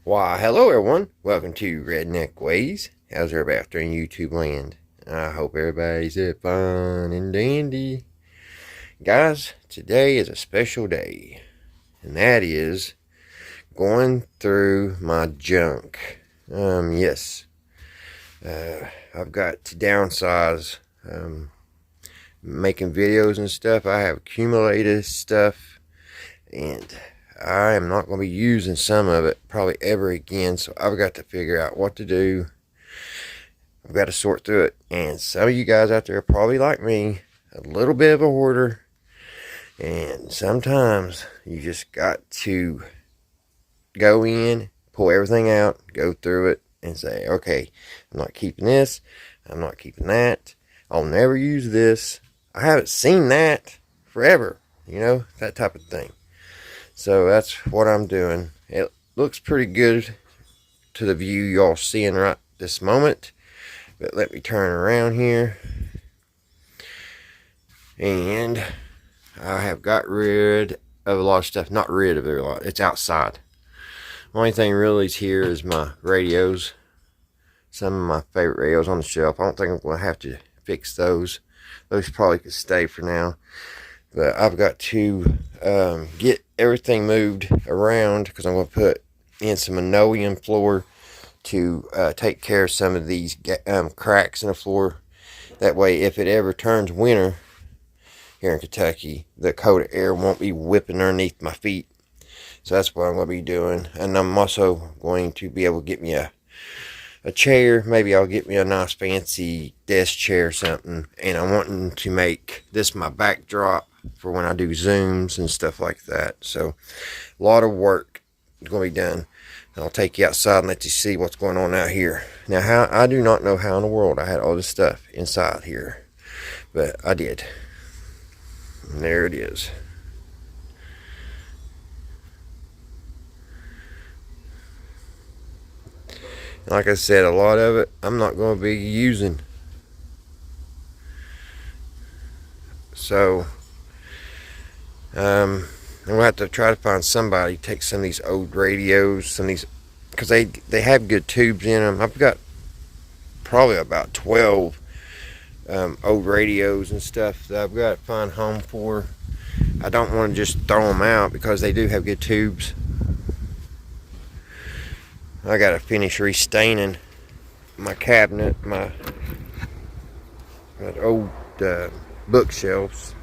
Why, hello everyone. Welcome to Redneck Ways. How's everybody out there in YouTube land? I hope everybody's fun and dandy. Guys, today is a special day. And that is going through my junk. Yes. I've got to downsize. Making videos and stuff. I have accumulated stuff. And I am not going to be using some of it probably ever again, so I've got to figure out what to do. I've got to sort through it, and some of you guys out there are probably like me, a little bit of a hoarder, and sometimes you just got to go in, pull everything out, go through it, and say, okay, I'm not keeping this, I'm not keeping that, I'll never use this, I haven't seen that forever, that type of thing. So that's what I'm doing. It looks pretty good to the view y'all seeing right this moment. But let me turn around here. And I have got rid of a lot of stuff. Not rid of it a lot. It's outside. Only thing really is here is my radios. Some of my favorite radios on the shelf. I don't think I'm going to have to fix those. Those probably could stay for now. But I've got to get everything moved around because I'm going to put in some linoleum floor to take care of some of these cracks in the floor. That way, if it ever turns winter here in Kentucky, the cold air won't be whipping underneath my feet. So that's what I'm going to be doing. And I'm also going to be able to get me a chair. Maybe I'll get me a nice fancy desk chair or something. And I'm wanting to make this my backdrop for when I do Zooms and stuff like that. So a lot of work is going to be done. And I'll take you outside and let you see what's going on out here. Now, I do not know how in the world I had all this stuff inside here. But I did. And there it is. Like I said, a lot of it I'm not going to be using. So, I'm going to have to try to find somebody to take some of these old radios, some of these, because they have good tubes in them. I've got probably about 12 old radios and stuff that I've got to find home for. I don't want to just throw them out because they do have good tubes. I got to finish restaining my cabinet, my old bookshelves.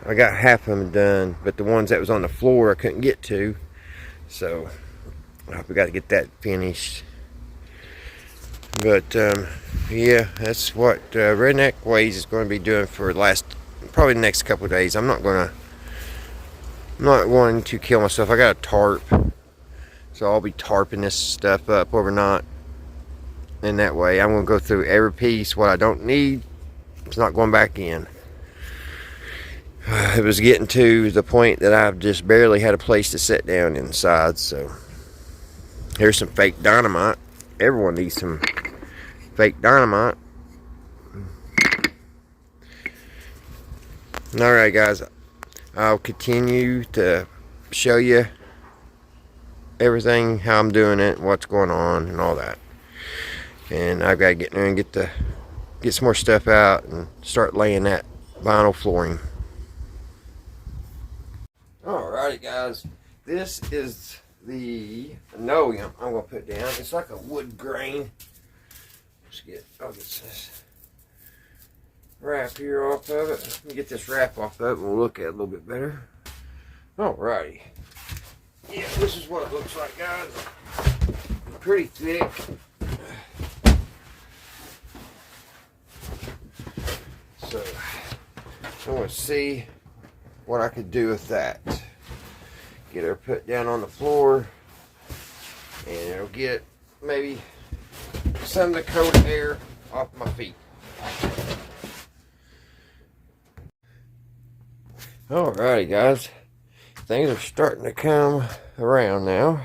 I got half of them done, but the ones that was on the floor I couldn't get to. So we got to get that finished. But yeah, that's what Redneck Ways is going to be doing for probably the next couple of days. I'm not going to kill myself. I got a tarp. So I'll be tarping this stuff up overnight. And that way I'm going to go through every piece. What I don't need, it's not going back in. It was getting to the point that I've just barely had a place to sit down inside. So here's some fake dynamite. Everyone needs some fake dynamite. Alright guys, I'll continue to show you everything, how I'm doing it, what's going on, and all that. And I've got to get in there and get some more stuff out and start laying that vinyl flooring. Alrighty, guys, this is the linoleum I'm gonna put down. It's like a wood grain. I'll get this wrap here off of it. Let me get this wrap off of it and we'll look at it a little bit better. Alrighty. Yeah, this is what it looks like, guys. Pretty thick. So, I want to see what I could do with that. Get her put down on the floor, and it'll get maybe some of the cold air off my feet. Alrighty, guys. Things are starting to come around now.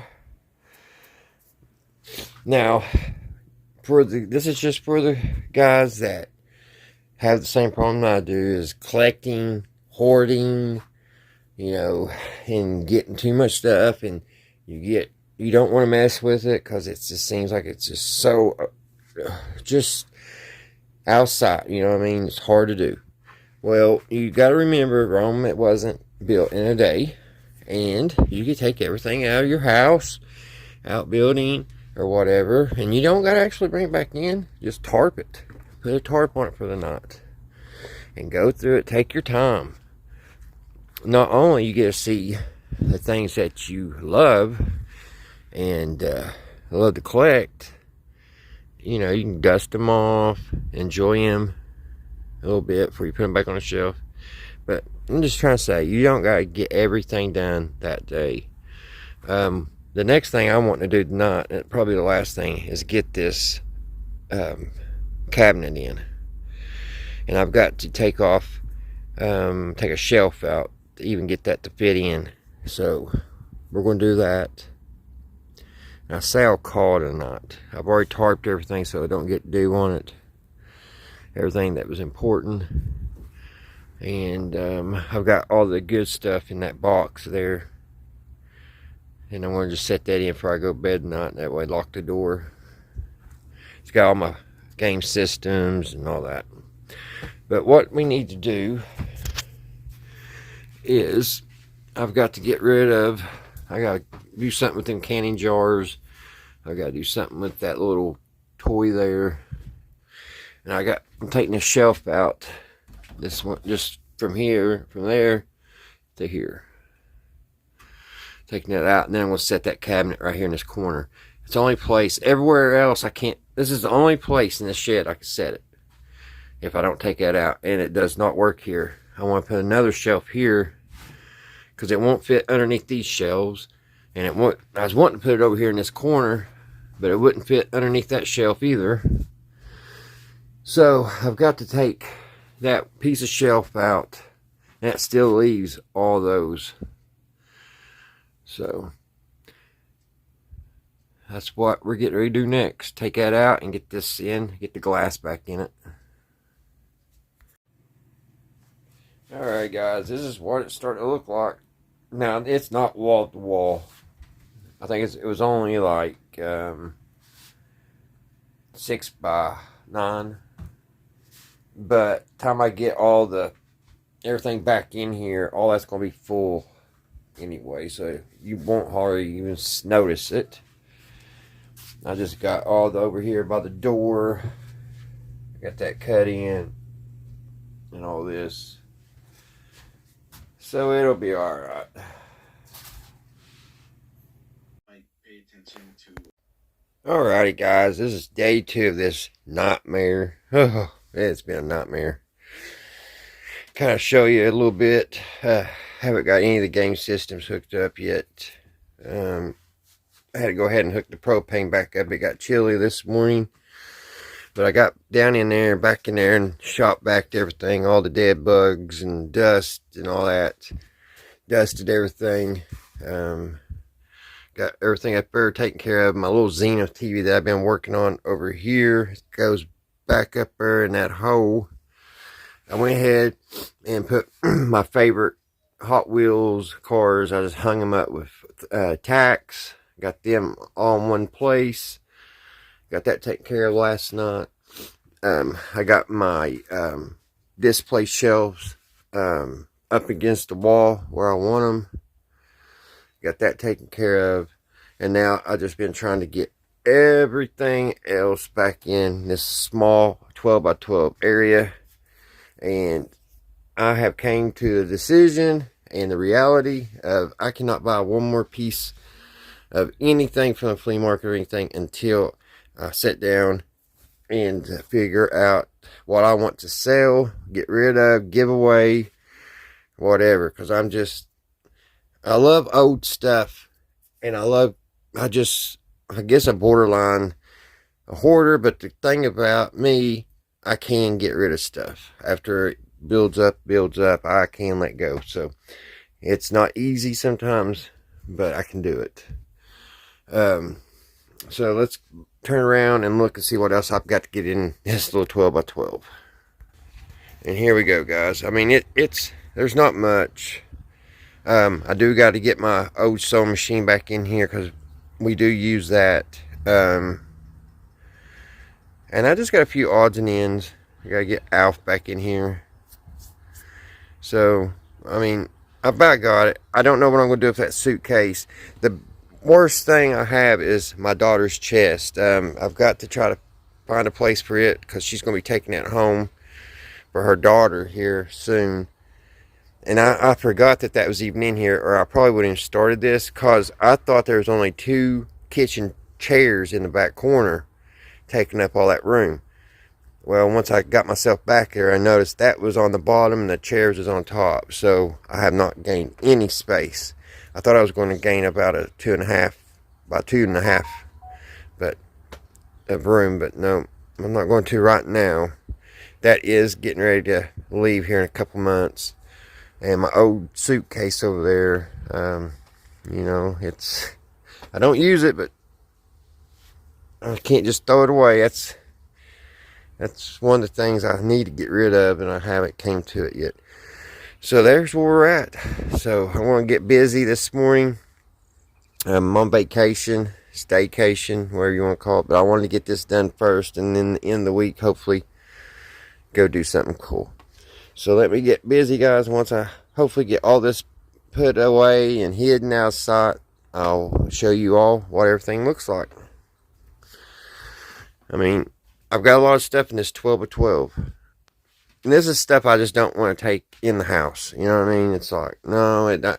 Now, this is just for the guys that have the same problem I do, is collecting, hoarding, and getting too much stuff, and you get you don't want to mess with it because it just seems like it's just so just outside, you know what I mean? It's hard to do. Well, you got to remember, Rome, it wasn't built in a day, and you can take everything out of your house, outbuilding, or whatever, and you don't got to actually bring it back in. Just tarp it. Put a tarp on it for the night, and go through it. Take your time. Not only you get to see the things that you love and love to collect, you know, you can dust them off, enjoy them a little bit before you put them back on the shelf. But I'm just trying to say, you don't got to get everything done that day. The next thing I want to do tonight, and probably the last thing, is get this cabinet in. And I've got to take a shelf out to even get that to fit in. So we're going to do that. And I say I'll call it tonight. I've already tarped everything so I don't get dew on it. Everything that was important. And I've got all the good stuff in that box there. And I'm going to just set that in before I go to bed tonight. That way, lock the door. It's got all my game systems and all that. But what we need to do is, I've got to get rid of, I got to do something with them canning jars. I got to do something with that little toy there. And I'm taking this shelf out. This one, just from there to here. Taking that out, and then I'm going to set that cabinet right here in this corner. It's the only place, everywhere else I can't, this is the only place in this shed I can set it. If I don't take that out, and it does not work here. I want to put another shelf here, because it won't fit underneath these shelves. And I was wanting to put it over here in this corner, but it wouldn't fit underneath that shelf either. So I've got to take that piece of shelf out. That still leaves all those. So that's what we're getting ready to do next. Take that out and get this in, get the glass back in it. Alright guys, this is what it's starting to look like. Now, it's not wall to wall. I think it was only like 6 by 9. But time I get everything back in here, all that's going to be full anyway, so you won't hardly even notice it. I just got all over here by the door. I got that cut in and all this, so it'll be all right. Alrighty guys, this is day 2 of this nightmare. Oh, it's been a nightmare. Kind of show you a little bit. Haven't got any of the game systems hooked up yet. I had to go ahead and hook the propane back up. It got chilly this morning, but I got down in there, back in there, and shot back to everything, all the dead bugs and dust and all that. Dusted everything. Got everything up there taken care of. My little Zenith TV that I've been working on over here goes back up there in that hole. I went ahead and put my favorite Hot Wheels cars. I just hung them up with tacks. Got them all in one place. Got that taken care of last night. I got my display shelves up against the wall where I want them. Got that taken care of. And now I've just been trying to get everything else back in this small 12 by 12 area. And I have came to a decision and the reality of I cannot buy one more piece of anything from the flea market or anything until I sit down and figure out what I want to sell, get rid of, give away, whatever. Because I love old stuff, and I guess I'm borderline a hoarder. But the thing about me, I can get rid of stuff. After it builds up, I can let go. So it's not easy sometimes, but I can do it. So let's turn around and look and see what else I've got to get in this little 12 by 12. And here we go, guys. I mean, there's not much. I do got to get my old sewing machine back in here because we do use that. And I just got a few odds and ends. I gotta get Alf back in here. So, I mean, I about got it. I don't know what I'm gonna do with that suitcase. The worst thing I have is my daughter's chest. I've got to try to find a place for it because she's gonna be taking it home for her daughter here soon. And I forgot that was even in here, or I probably wouldn't have started this, because I thought there was only 2 kitchen chairs in the back corner taking up all that room. Well, once I got myself back there, I noticed that was on the bottom and the chairs was on top. So I have not gained any space. I thought I was going to gain about a 2.5, about 2.5, but of room, but no, I'm not going to right now. That is getting ready to leave here in a couple months. And my old suitcase over there, you know, I don't use it, but I can't just throw it away. That's one of the things I need to get rid of, and I haven't came to it yet. So there's where we're at. So I want to get busy this morning. I'm on vacation, staycation, whatever you want to call it, but I wanted to get this done first, and then in the week, hopefully, go do something cool. So let me get busy, guys. Once I hopefully get all this put away and hidden outside, I'll show you all what everything looks like. I mean, I've got a lot of stuff in this 12 by 12. And this is stuff I just don't want to take in the house. You know what I mean? It's like, no, none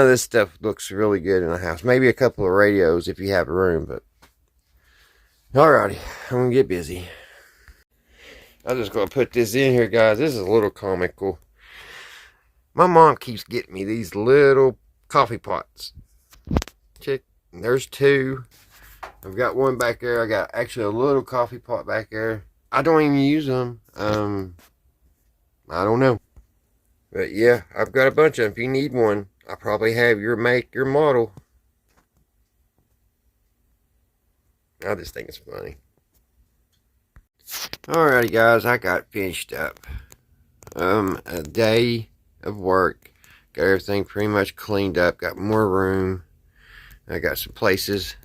of this stuff looks really good in the house. Maybe a couple of radios if you have a room, but alrighty, I'm going to get busy. I'm just going to put this in here, guys. This is a little comical. My mom keeps getting me these little coffee pots. Check, there's 2. I've got one back there. I got actually a little coffee pot back there. I don't even use them. I don't know. But yeah, I've got a bunch of them. If you need one, I probably have your make, your model. I just think it's funny. Alrighty, guys, I got finished up. A day of work. Got everything pretty much cleaned up. Got more room. I got some places.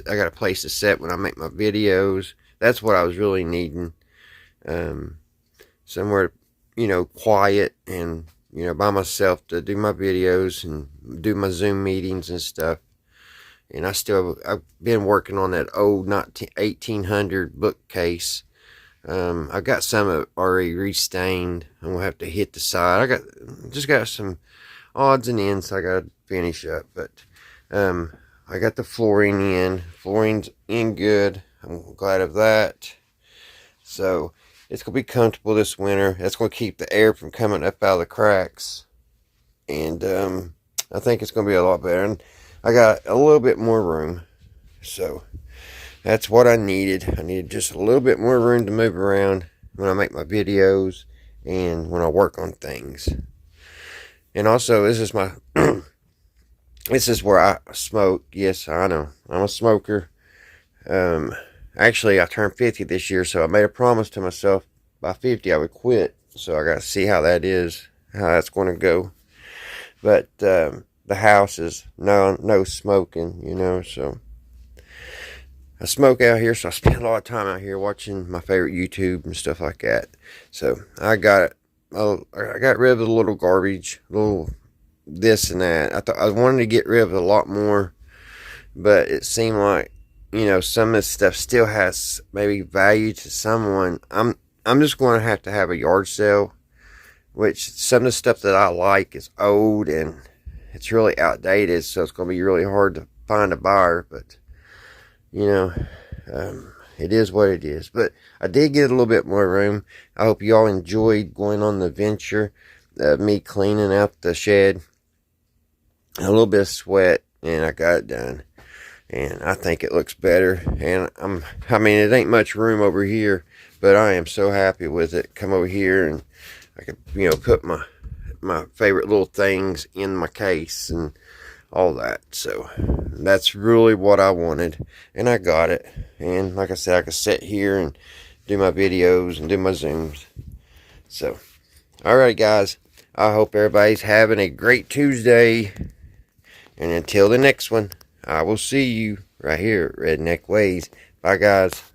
I got a place to set when I make my videos. That's what I was really needing. Somewhere, you know, quiet and, you know, by myself to do my videos and do my Zoom meetings and stuff. And I've been working on that old 1800 bookcase. I got some of it already restained. I'm gonna have to hit the side. Just got some odds and ends I gotta finish up, but I got the flooring in. Flooring's in good. I'm glad of that. So it's gonna be comfortable this winter. That's gonna keep the air from coming up out of the cracks, and I think it's gonna be a lot better. And I got a little bit more room, so that's what I needed. I needed just a little bit more room to move around when I make my videos and when I work on things. And also, this is my this is where I smoke. Yes, I know, I'm a smoker. Actually, I turned 50 this year, so I made a promise to myself by 50 I would quit. So I got to see how that is, how that's going to go. But the house is no smoking, you know, so I smoke out here, so I spend a lot of time out here watching my favorite YouTube and stuff like that. So I got rid of the little garbage, little this and that. I wanted to get rid of a lot more, but it seemed like, you know, some of this stuff still has maybe value to someone. I'm just going to have a yard sale, which some of the stuff that I like is old and it's really outdated, so it's going to be really hard to find a buyer. But you know, it is what it is. But I did get a little bit more room. I hope you all enjoyed going on the adventure, me cleaning out the shed. A little bit of sweat, and I got it done. And I think it looks better. And I mean, it ain't much room over here, but I am so happy with it. Come over here, and I could, you know, put my favorite little things in my case and all that. So that's really what I wanted, and I got it. And like I said, I could sit here and do my videos and do my Zooms. So alright, guys, I hope everybody's having a great Tuesday, and until the next one, I will see you right here at Redneck Ways. Bye, guys.